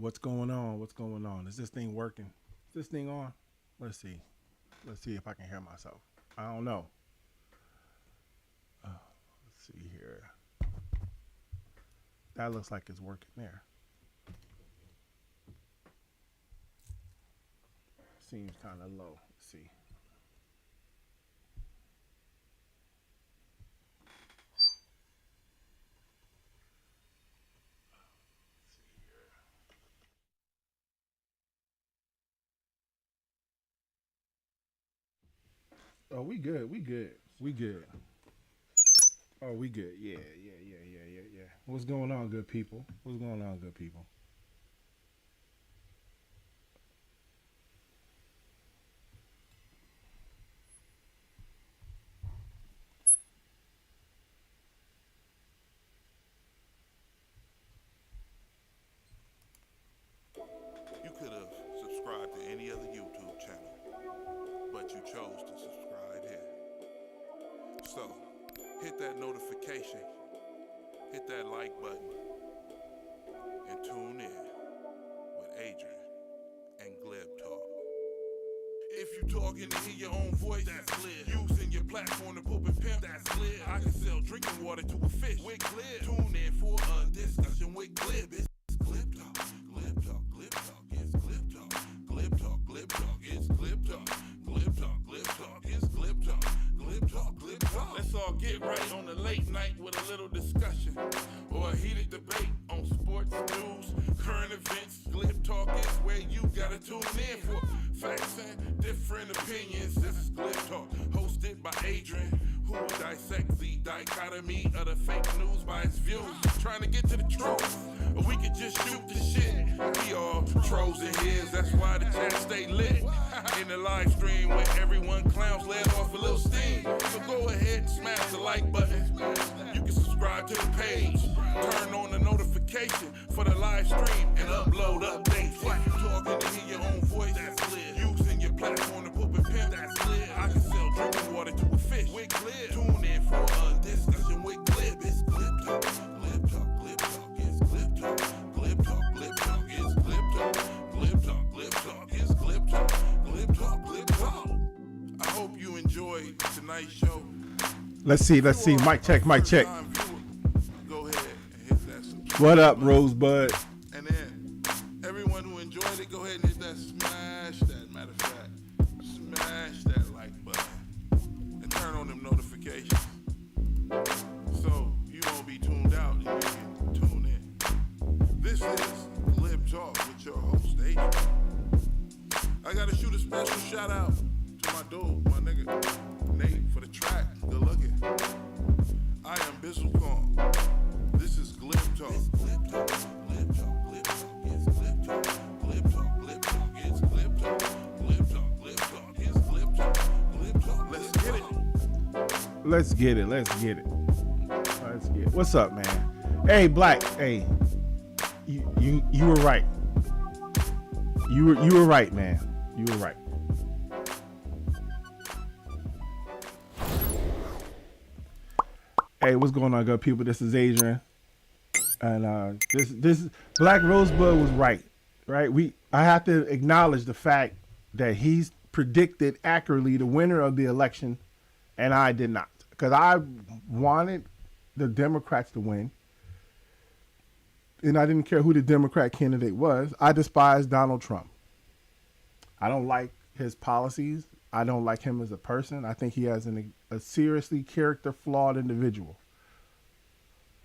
What's going on? What's going on? Is this thing working? Is this thing on? Let's see. Let's see if I can hear myself. I don't know. Let's see here. That looks like it's working there. Seems kind of low. Let's see. Oh, we good. We good. We good. Oh, we good. Yeah. What's going on, good people? What's going on, good people? You could have subscribed to any other YouTube channel, but you chose to subscribe here. So, hit that notification, hit that like button, and tune in with Adrian and Glib Talk. If you talking to hear your own voice, that's clear. Using your platform to poop and pimp, that's clear. I can sell drinking water to a fish with Glib. Tune in for a discussion with Glib. It's Glib Talk, Glib Talk, Glib Talk, it's Glib Talk, Glib Talk, Glib Talk, it's Glib Talk, Glib Talk, Glib Talk, it's Glib Talk, Glib Talk, Glib Talk. Let's all get right on the late night with a little discussion or a heated debate on sports, news, current events. Glib Talk is where you gotta tune in for facts and different opinions. This is Glib Talk, hosted by Adrian, who dissects the dichotomy of the fake news by its views. Trying to get to the truth, or we could just shoot the shit. We all trolls and his, that's why the chat stay lit. In the live stream where everyone clowns let off a little steam. So go ahead and smash the like button. You can subscribe to the page, turn on the notification for the live stream, and upload updates. If you talking to hear your own voice, that's clear. Using your platform to poop and pimp, that's clear. I can sell drinking water to a fish with Glib. Tune in for a discussion with Glib. It's Glib Talk, Glib Talk, Glib Talk, it's Glib Talk, Glib Talk, Glib Talk, it's Glib Talk, Glib Talk, Glib Talk, it's Glib Talk, Glib Talk, Glib Talk. I hope you enjoyed tonight's show. Let's see. Let's see. Mic check. Mic check. Go ahead and hit that subscribe What up, button. Rosebud? And then everyone who enjoyed it, go ahead and hit that smash that. Matter of fact, smash that like button and turn on them notifications so you won't be tuned out and you can tune in. This is Glib Talk with your host, Adrian. I gotta shoot a special shout out to my dude, my nigga, Nate, for the track. Good looking. I am Bizzle Kong. This is Glib Talk. It's Glib Talk, Glib Talk, Glib Talk, it's Glib Talk, Glib Talk, Glib Talk, it's Glib Talk, Glib Talk, Glib Talk, it's Glib Talk, Glib Talk. Let's get it. Let's get it. Let's get it. Let's get it. What's up, man? Hey, Black. Hey, you were right. You were right, man. You were right. Hey, what's going on, good people? This is Adrian, and this Black Rosebud was right. I have to acknowledge the fact that he's predicted accurately the winner of the election, and I did not, because I wanted the Democrats to win, and I didn't care who the Democrat candidate was. I despise Donald Trump. I don't like his policies. I don't like him as a person. I think he has a seriously character flawed individual.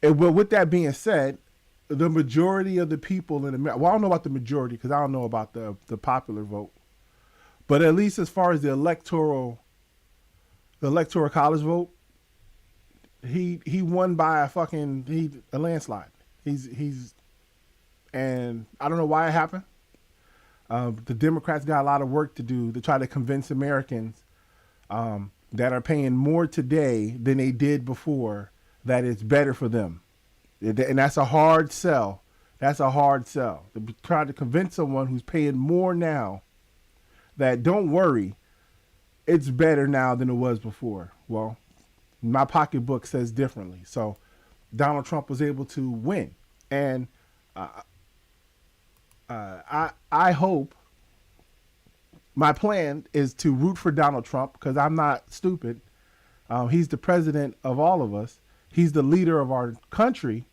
And well, with that being said, the majority of the people in America, well, I don't know about the majority because I don't know about the popular vote, but at least as far as the electoral college vote, he won by a landslide. He's and I don't know why it happened. The Democrats got a lot of work to do to try to convince Americans that are paying more today than they did before that it's better for them. And that's a hard sell. That's a hard sell. To try to convince someone who's paying more now that don't worry, it's better now than it was before. Well, my pocketbook says differently. So Donald Trump was able to win. And I hope my plan is to root for Donald Trump because I'm not stupid. He's the president of all of us. He's the leader of our country.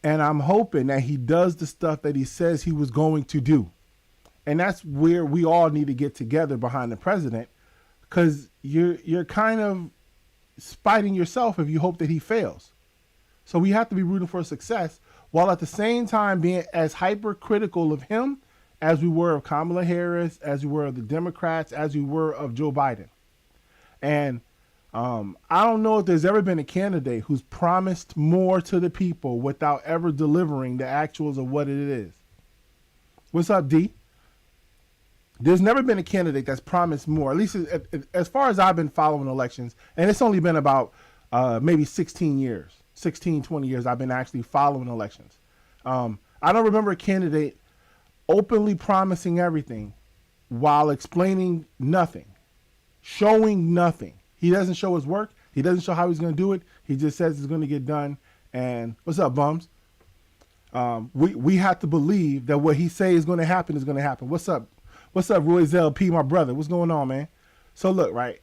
And I'm hoping that he does the stuff that he says he was going to do. And that's where we all need to get together behind the president, because you're kind of spiting yourself if you hope that he fails. So we have to be rooting for success while at the same time being as hypercritical of him as we were of Kamala Harris, as we were of the Democrats, as we were of Joe Biden. And I don't know if there's ever been a candidate who's promised more to the people without ever delivering the actuals of what it is. What's up, D? There's never been a candidate that's promised more, at least as far as I've been following elections, and it's only been about maybe 16 years, 16, 20 years I've been actually following elections. I don't remember a candidate openly promising everything while explaining nothing, showing nothing. He doesn't show his work. He doesn't show how he's going to do it. He just says it's going to get done. And what's up, bums? We have to believe that what he say is going to happen is going to happen. What's up? What's up, Roy Zell P, my brother? What's going on, man? So look, right.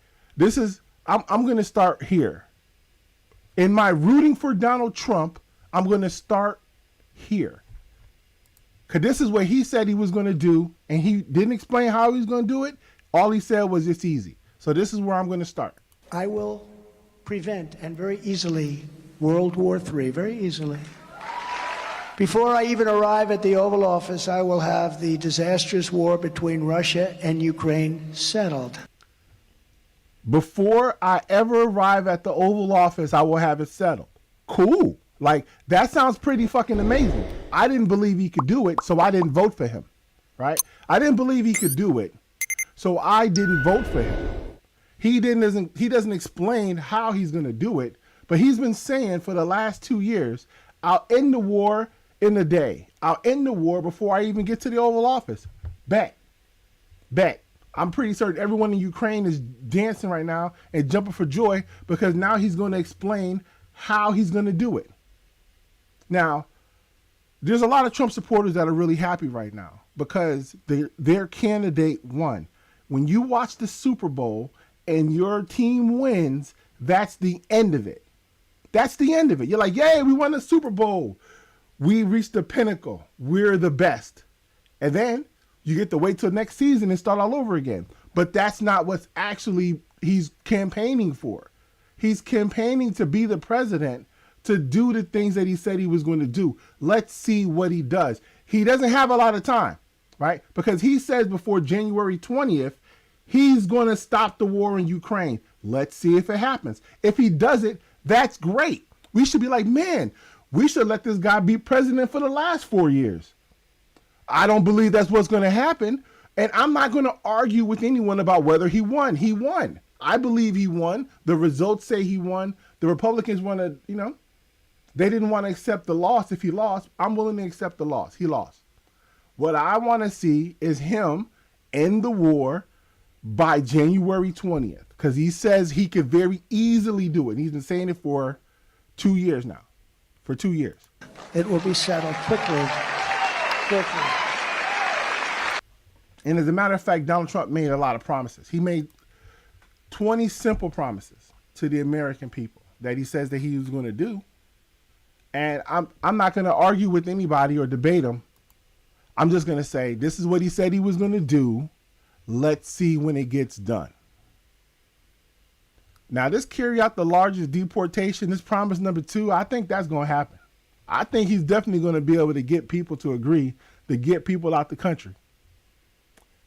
I'm going to start here. In my rooting for Donald Trump, I'm going to start here. Because this is what he said he was going to do, and he didn't explain how he was going to do it. All he said was it's easy. So this is where I'm going to start. I will prevent, and very easily, World War III, very easily. Before I even arrive at the Oval Office, I will have the disastrous war between Russia and Ukraine settled. Before I ever arrive at the Oval Office, I will have it settled. Cool. Like, that sounds pretty fucking amazing. I didn't believe he could do it, so I didn't vote for him, right? I didn't believe he could do it, so I didn't vote for him. He doesn't explain how he's going to do it, but he's been saying for the last 2 years, I'll end the war in a day. I'll end the war before I even get to the Oval Office. Bet. I'm pretty certain everyone in Ukraine is dancing right now and jumping for joy because now he's going to explain how he's going to do it. Now, there's a lot of Trump supporters that are really happy right now because their candidate won. When you watch the Super Bowl and your team wins, that's the end of it. That's the end of it. You're like, yay, we won the Super Bowl. We reached the pinnacle. We're the best. And then you get to wait till next season and start all over again. But that's not what's actually he's campaigning for. He's campaigning to be the president, to do the things that he said he was going to do. Let's see what he does. He doesn't have a lot of time, right? Because he says before January 20th, he's going to stop the war in Ukraine. Let's see if it happens. If he does it, that's great. We should be like, man, we should let this guy be president for the last 4 years. I don't believe that's what's going to happen. And I'm not going to argue with anyone about whether he won. He won. I believe he won. The results say he won. The Republicans want to, they didn't want to accept the loss if he lost. I'm willing to accept the loss. He lost. What I want to see is him end the war by January 20th, because he says he could very easily do it. He's been saying it for 2 years now. For 2 years. It will be settled quickly. And as a matter of fact, Donald Trump made a lot of promises. He made 20 simple promises to the American people that he says that he was going to do. And I'm not going to argue with anybody or debate him. I'm just going to say, this is what he said he was going to do. Let's see when it gets done. Now, this carry out the largest deportation, this promise number 2, I think that's going to happen. I think he's definitely going to be able to get people to agree to get people out the country.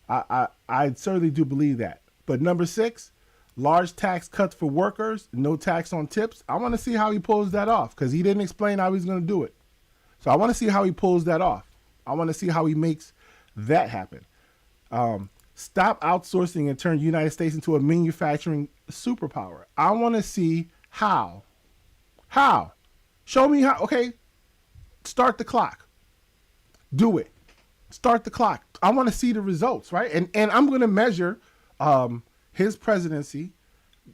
I certainly do believe that. But number 6, large tax cuts for workers, no tax on tips. I want to see how he pulls that off because he didn't explain how he's going to do it. So I want to see how he pulls that off. I want to see how he makes that happen. Stop outsourcing and turn the United States into a manufacturing superpower. I want to see how. How? Show me how. Okay. Start the clock. Do it. Start the clock. I want to see the results, right? And I'm going to measure his presidency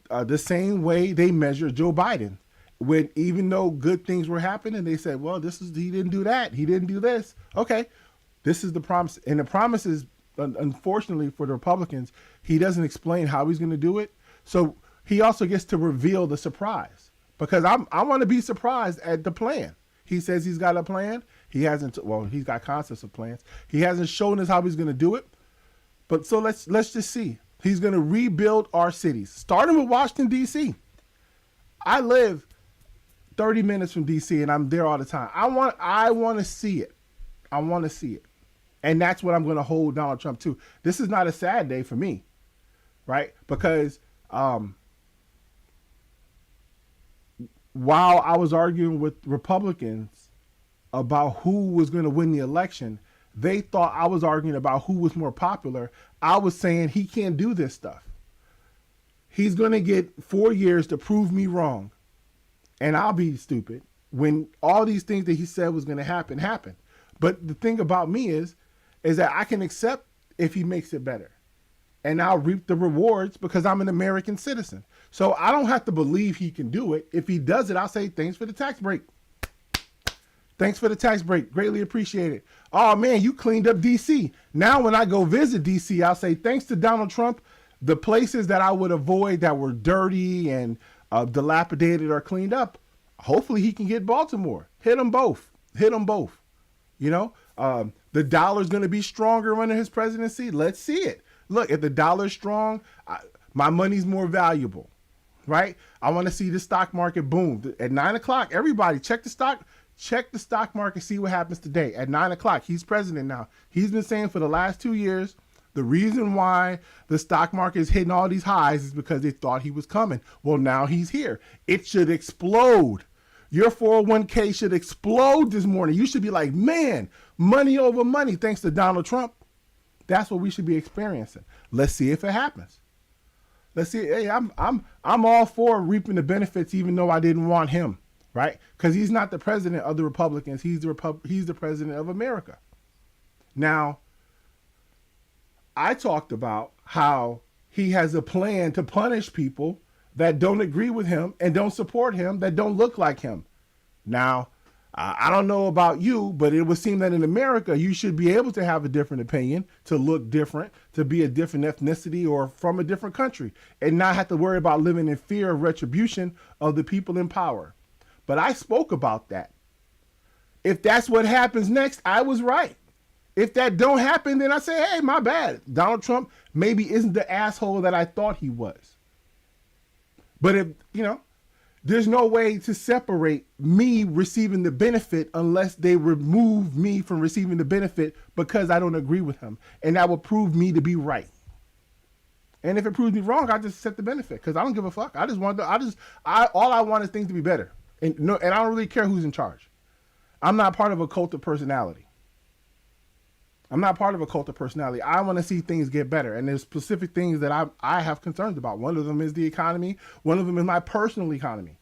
the same way they measure Joe Biden. When even though good things were happening, they said, well, he didn't do that. He didn't do this. Okay. This is the promise. And the promise is, unfortunately for the Republicans, he doesn't explain how he's going to do it. So he also gets to reveal the surprise, because I want to be surprised at the plan. He says he's got a plan. He hasn't. Well, he's got concepts of plans. He hasn't shown us how he's going to do it. But so let's just see. He's going to rebuild our cities, starting with Washington, D.C. I live 30 minutes from D.C. and I'm there all the time. I want to see it. I want to see it. And that's what I'm going to hold Donald Trump to. This is not a sad day for me, right? Because while I was arguing with Republicans about who was going to win the election, they thought I was arguing about who was more popular. I was saying he can't do this stuff. He's going to get 4 years to prove me wrong, and I'll be stupid when all these things that he said was going to happen. But the thing about me is that I can accept if he makes it better, and I'll reap the rewards because I'm an American citizen. So I don't have to believe he can do it. If he does it, I'll say thanks for the tax break. Thanks for the tax break. Greatly appreciate it. Oh man, you cleaned up DC. Now when I go visit DC, I'll say thanks to Donald Trump, the places that I would avoid that were dirty and dilapidated are cleaned up. Hopefully he can get Baltimore. Hit them both. You know, the dollar's going to be stronger under his presidency. Let's see it. Look, if the dollar's strong, my money's more valuable, right? I want to see the stock market boom. At 9 o'clock, everybody check the stock market, see what happens today. At 9 o'clock, he's president now. He's been saying for the last 2 years, the reason why the stock market is hitting all these highs is because they thought he was coming. Well, now he's here. It should explode. Your 401k should explode this morning. You should be like, man, money over money thanks to Donald Trump. That's what we should be experiencing. Let's see if it happens. Let's see. Hey, I'm all for reaping the benefits, even though I didn't want him, right? Because he's not the president of the Republicans. He's the president of America. Now, I talked about how he has a plan to punish people that don't agree with him and don't support him, that don't look like him. Now, I don't know about you, but it would seem that in America, you should be able to have a different opinion, to look different, to be a different ethnicity or from a different country, and not have to worry about living in fear of retribution of the people in power. But I spoke about that. If that's what happens next, I was right. If that don't happen, then I say, hey, my bad. Donald Trump maybe isn't the asshole that I thought he was. But if, there's no way to separate me receiving the benefit unless they remove me from receiving the benefit because I don't agree with him. And that will prove me to be right. And if it proves me wrong, I just accept the benefit because I don't give a fuck. All I want is things to be better. And I don't really care who's in charge. I'm not part of a cult of personality. I want to see things get better. And there's specific things that I have concerns about. One of them is the economy. One of them is my personal economy.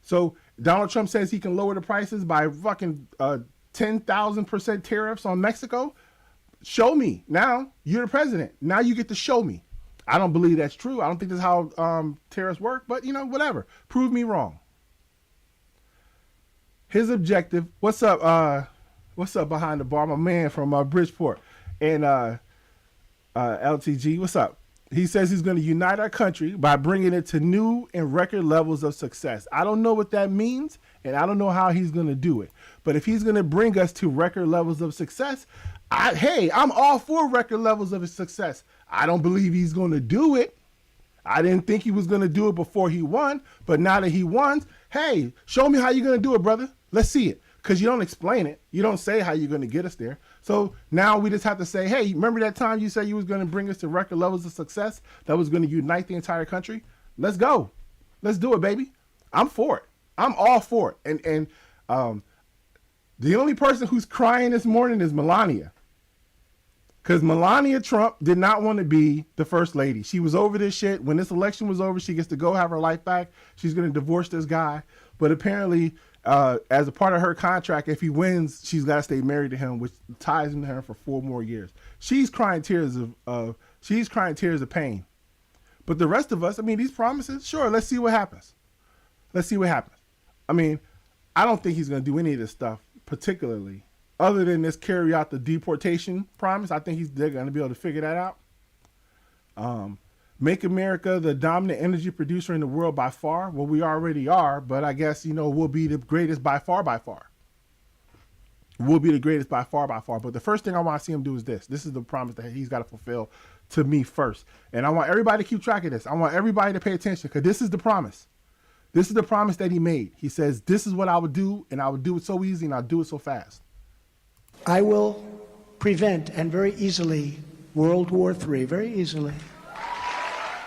So Donald Trump says he can lower the prices by fucking 10,000% tariffs on Mexico. Show me. Now you're the president. Now you get to show me. I don't believe that's true. I don't think that's how tariffs work, but whatever. Prove me wrong. His objective, what's up behind the bar? My man from Bridgeport and LTG, what's up? He says he's going to unite our country by bringing it to new and record levels of success. I don't know what that means, and I don't know how he's going to do it. But if he's going to bring us to record levels of success, I'm all for record levels of success. I don't believe he's going to do it. I didn't think he was going to do it before he won, but now that he won, hey, show me how you're going to do it, brother. Let's see it. Because you don't explain it. You don't say how you're going to get us there. So now we just have to say, hey, remember that time you said you was going to bring us to record levels of success that was going to unite the entire country? Let's go. Let's do it, baby. I'm for it. I'm all for it. And the only person who's crying this morning is Melania. Because Melania Trump did not want to be the first lady. She was over this shit. When this election was over, she gets to go have her life back. She's going to divorce this guy. But apparently, as a part of her contract, if he wins, she's got to stay married to him, which ties him to her for 4 more years. She's crying tears of pain. But the rest of us, these promises, sure, let's see what happens. I don't think he's going to do any of this stuff particularly other than this carry out the deportation promise. I think they're going to be able to figure that out. Make America the dominant energy producer in the world by far. Well, we already are, but I guess, we'll be the greatest by far. We'll be the greatest by far. But the first thing I want to see him do is this. This is the promise that he's got to fulfill to me first. And I want everybody to keep track of this. I want everybody to pay attention because this is the promise. This is the promise that he made. He says, this is what I would do, and I would do it so easy, and I'll do it so fast. I will prevent, and very easily, World War III, very easily.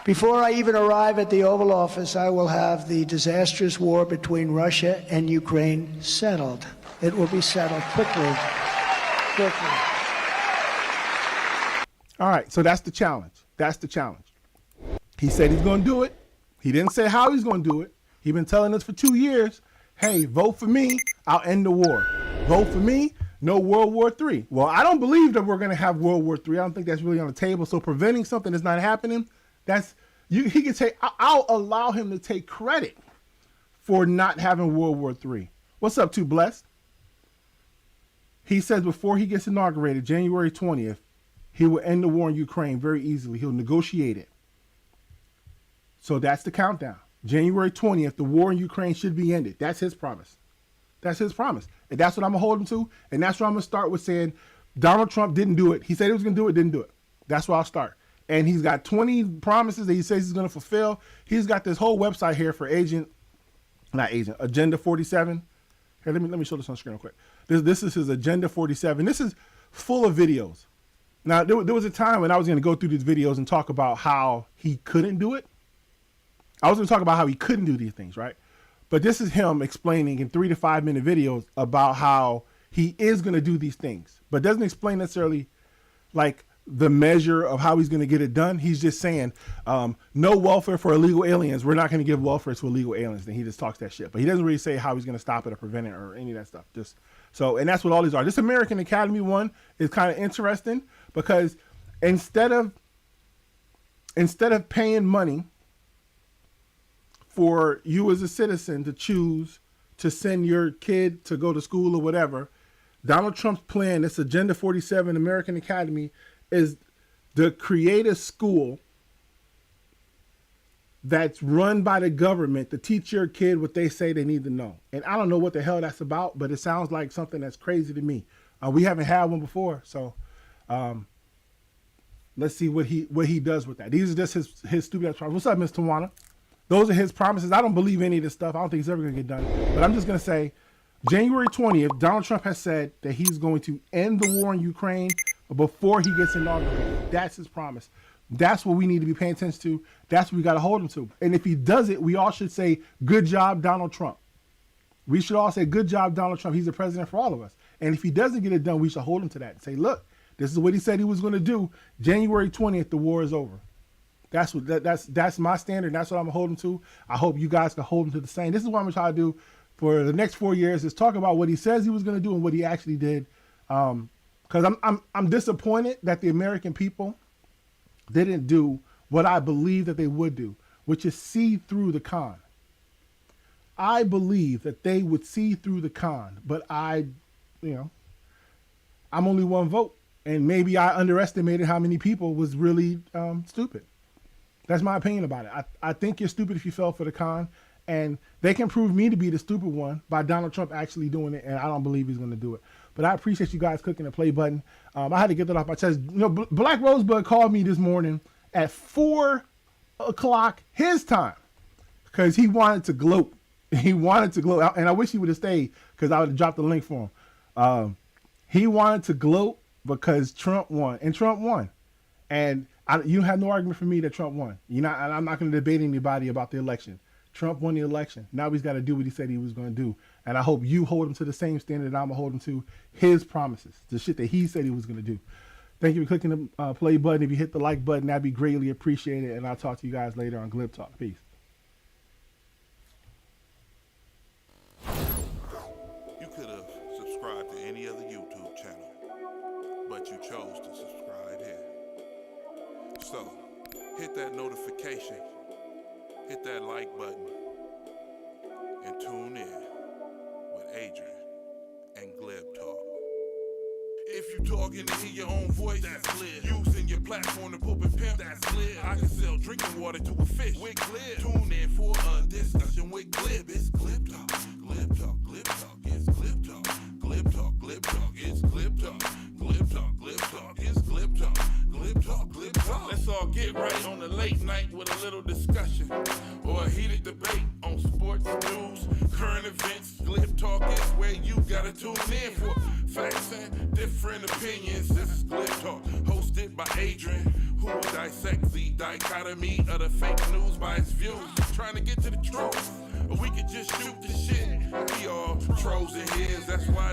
Before I even arrive at the Oval Office, I will have the disastrous war between Russia and Ukraine settled. It will be settled quickly. All right, so that's the challenge. He said he's going to do it. He didn't say how he's going to do it. He's been telling us for 2 years, hey, vote for me, I'll end the war. Vote for me, no World War III. Well, I don't believe that we're going to have World War III. I don't think that's really on the table. So preventing something that's not happening, he can take, I'll allow him to take credit for not having World War III. What's up, Too Blessed? He says before he gets inaugurated, January 20th, he will end the war in Ukraine very easily. He'll negotiate it. So that's the countdown. January 20th, the war in Ukraine should be ended. That's his promise. And that's what I'm going to hold him to. And that's where I'm going to start with saying Donald Trump didn't do it. He said he was going to do it, didn't do it. That's where I'll start. And he's got 20 promises that he says he's going to fulfill. He's got this whole website here for Agenda 47. Here, let me show this on screen real quick. This is his Agenda 47. This is full of videos. Now, there was a time when I was going to go through these videos and talk about how he couldn't do it. I was going to talk about how he couldn't do these things, right? But this is him explaining in 3 to 5 minute videos about how he is going to do these things, but doesn't explain necessarily like the measure of how he's going to get it done. He's just saying, no welfare for illegal aliens. We're not going to give welfare to illegal aliens. Then he just talks that shit, but he doesn't really say how he's going to stop it or prevent it or any of that stuff. And that's what all these are. This American Academy one is kind of interesting because instead of paying money for you as a citizen to choose to send your kid to go to school or whatever, Donald Trump's plan, this Agenda 47 American Academy, is to create a school that's run by the government to teach your kid what they say they need to know. And I don't know what the hell that's about, but it sounds like something that's crazy to me. We haven't had one before, so let's see what he does with that. These are just his stupid promises. What's up, Ms. Tawana? Those are his promises. I don't believe any of this stuff. I don't think it's ever going to get done. But I'm just going to say, January 20th, Donald Trump has said that he's going to end the war in Ukraine before he gets inaugurated. That's his promise. That's what we need to be paying attention to. That's what we got to hold him to. And if he does it, we all should say, good job, Donald Trump. We should all say, good job, Donald Trump. He's the president for all of us. And if he doesn't get it done, we should hold him to that and say, look, this is what he said he was going to do. January 20th, the war is over. That's my standard. That's what I'm holding to. I hope you guys can hold him to the same. This is what I'm going to try to do for the next 4 years, is talk about what he says he was going to do and what he actually did. Because I'm disappointed that the American people didn't do what I believe that they would do, which is see through the con. I believe that they would see through the con, but I'm only one vote, and maybe I underestimated how many people was really stupid. That's my opinion about it. I think you're stupid if you fell for the con, and they can prove me to be the stupid one by Donald Trump actually doing it, and I don't believe he's going to do it. But I appreciate you guys clicking the play button. I had to get that off my chest. Black Rosebud called me this morning at 4 o'clock his time because he wanted to gloat. He wanted to gloat, and I wish he would have stayed because I would have dropped the link for him. He wanted to gloat because Trump won, and Trump won. And you have no argument for me that Trump won. I'm not going to debate anybody about the election. Trump won the election. Now he's got to do what he said he was going to do. And I hope you hold him to the same standard that I'm going to hold him to, his promises, the shit that he said he was going to do. Thank you for clicking the play button. If you hit the like button, that'd be greatly appreciated. And I'll talk to you guys later on Glib Talk. Peace. You could have subscribed to any other YouTube channel, but you chose to subscribe here. So, hit that notification, hit that like button, and tune in with Adrian and Glib Talk. If you talking to hear your own voice, that's clear. Using your platform to poop and pimp, that's clear. I can sell drinking water to a fish, with clear. Tune in for a discussion with Glib. It's Glib Talk, Glib Talk, Glib Talk. It's Glib Talk, Glib Talk, Glib Talk. It's Glib Talk, Glib Talk, Glib Talk. It's Glib Talk, Glib Talk, Glib Talk. Let's all get right on the late night with a little discussion or a heated debate on sports, news, current events. Glib Talk is where you gotta tune in for facts and different opinions. This is Glib Talk, hosted by Adrian, who will dissect the dichotomy of the fake news by its views. Trying to get to the truth, or we could just shoot the shit. We all trolls in here, that's why